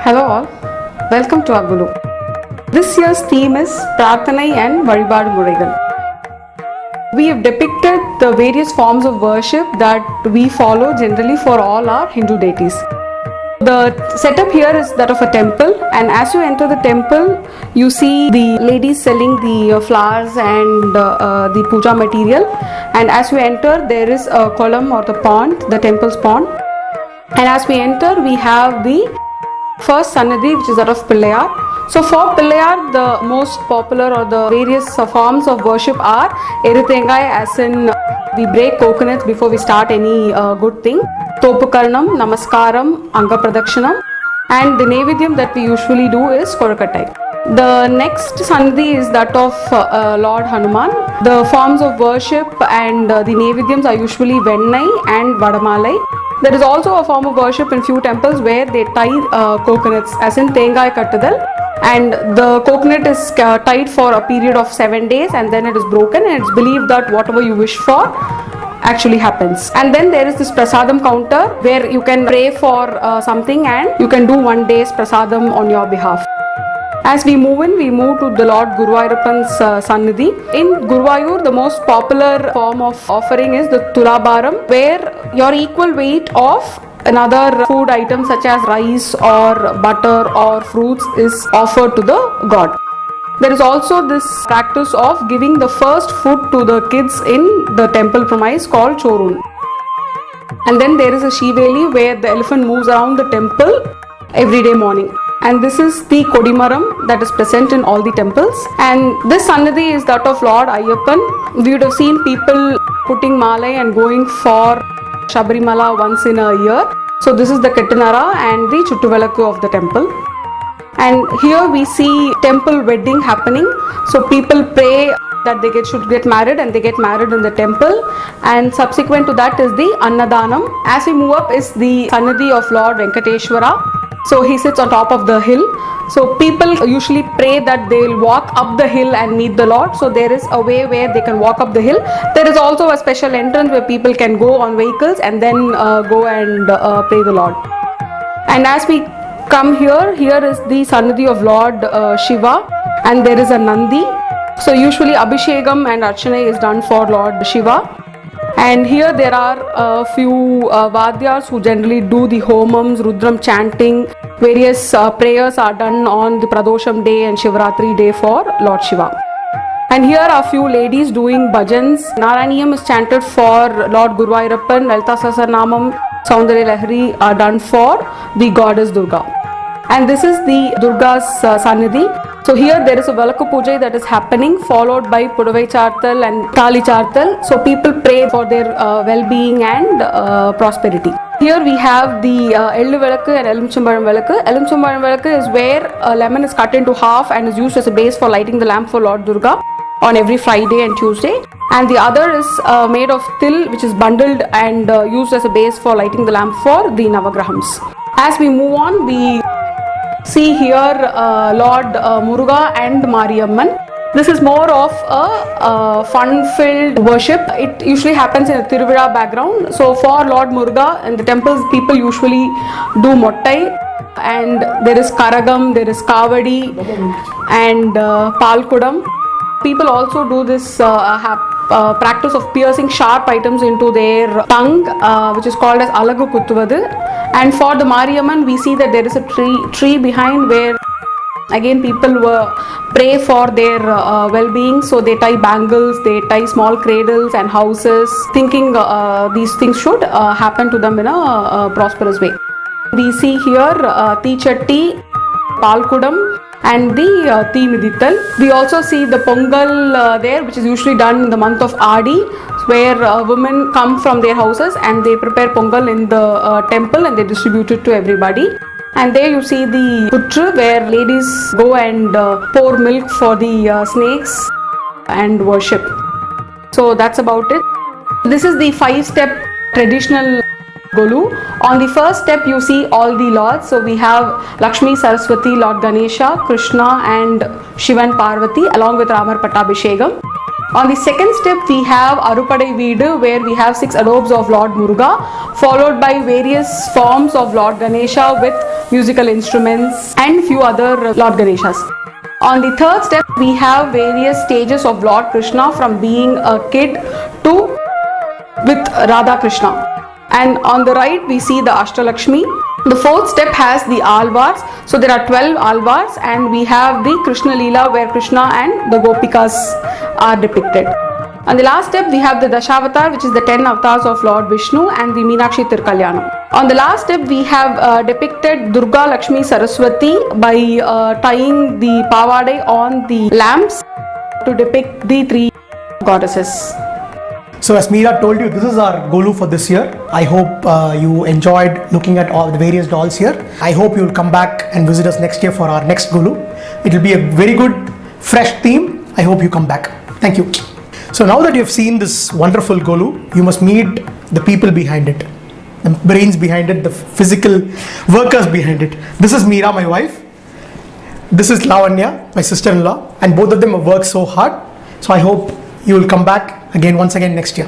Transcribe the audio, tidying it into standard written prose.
Hello all, welcome to our Golu. This year's theme is Praarthanai Vazhipaadu Muraigal. We have depicted the various forms of worship that we follow generally for all our Hindu deities. The setup here is that of a temple, and as you enter the temple, you see the ladies selling the flowers and the puja material. And as you enter, there is a kolam or the pond, the temple's pond. And as we enter, we have the first Sannidhi, which is that of Pillayar. So for Pillayar, the most popular or the various forms of worship are Eruthengai, as in we break coconuts before we start any good thing. Topukarnam, Namaskaram, Anga Pradakshinam, and the Nevidyam that we usually do is Korokattai. The next Sannidhi is that of Lord Hanuman. The forms of worship and the Nevidyams are usually Vennai and Vadamalai. There is also a form of worship in few temples where they tie coconuts, as in Thengai Kattudal, and the coconut is tied for a period of 7 days and then it is broken, and it's believed that whatever you wish for actually happens. And then there is this prasadam counter where you can pray for something and you can do 1 day's prasadam on your behalf. As we move in, we move to the Lord Guruvayurappan's Sannidhi. In Guruvayur, the most popular form of offering is the Tulabaram, where your equal weight of another food item such as rice or butter or fruits is offered to the god. There is also this practice of giving the first food to the kids in the temple premise called Chorun. And then there is a Shiveli where the elephant moves around the temple every day morning. And this is the Kodimaram that is present in all the temples. And this Sannidhi is that of Lord Ayyappan. We would have seen people putting malai and going for Shabarimala once in a year. So this is the Kettanara and the Chuttuvalakku of the temple. And here we see temple wedding happening. So people pray that they should get married, and they get married in the temple. And subsequent to that is the Annadanam. As we move up is the Sannidhi of Lord Venkateshwara. So he sits on top of the hill. So people usually pray that they will walk up the hill and meet the Lord. So there is a way where they can walk up the hill. There is also a special entrance where people can go on vehicles and then go and pray the Lord. And as we come here is the Sannidhi of Lord Shiva, and there is a Nandi. So usually Abhishekam and Archana is done for Lord Shiva. And here there are a few Vadyas who generally do the Homams, Rudram chanting. Various prayers are done on the Pradosham day and Shivratri day for Lord Shiva. And here are a few ladies doing bhajans. Naraniyam is chanted for Lord Guruvayurappan. Lalita Sahasranamam, Saundarya Lahari are done for the goddess Durga. And this is the Durga's Sannidhi. So here there is a Valakku Puja that is happening, followed by Pudavai Chartal and Tali Chartal. So people pray for their well-being and prosperity. Here we have the Ellu Velakku and Elumichambazham Velakku. Elumichambazham Velakku is where a lemon is cut into half and is used as a base for lighting the lamp for Lord Durga on every Friday and Tuesday. And the other is made of til, which is bundled and used as a base for lighting the lamp for the Navagrahams. As we move on, we see here Lord Muruga and Mariamman. This is more of a fun-filled worship. It usually happens in a Tiruvizha background. So for Lord Muruga in the temples, people usually do Mottai, and there is Karagam, there is Kavadi and Palkudam. People also do this practice of piercing sharp items into their tongue, which is called as Alagu Kuttuvadu. And for the Mariamman, we see that there is a tree behind where again people pray for their well-being. So they tie bangles, they tie small cradles and houses, thinking these things should happen to them in a prosperous way. We see here Teechatti, Palkudam and the Midittal. We also see the Pongal there, which is usually done in the month of Adi, where women come from their houses and they prepare Pongal in the temple and they distribute it to everybody. And there you see the Putru, where ladies go and pour milk for the snakes and worship. So that's about it. This is the 5-step traditional Golu. On the first step you see all the lords. So we have Lakshmi, Saraswati, Lord Ganesha, Krishna and Shiva and Parvati along with Ramar Pattabhishekam. On the second step, we have Arupadai Veedu, where we have 6 adobes of Lord Muruga, followed by various forms of Lord Ganesha with musical instruments and few other Lord Ganeshas. On the third step, we have various stages of Lord Krishna from being a kid to with Radha Krishna. And on the right, we see the Ashtalakshmi. The fourth step has the Alvars. So there are 12 Alvars, and we have the Krishna Leela where Krishna and the Gopikas are depicted. On the last step, we have the Dashavatar, which is the 10 avatars of Lord Vishnu, and the Meenakshi Tirkalyanam. On the last step, we have depicted Durga Lakshmi Saraswati by tying the pavadai on the lamps to depict the 3 goddesses. So as Meera told you, this is our Golu for this year. I hope you enjoyed looking at all the various dolls here. I hope you will come back and visit us next year for our next Golu. It will be a very good, fresh theme. I hope you come back. Thank you. So now that you have seen this wonderful Golu, you must meet the people behind it, the brains behind it, the physical workers behind it. This is Meera, my wife. This is Lavanya, my sister-in-law, and both of them have worked so hard. So I hope you will come back once again next year.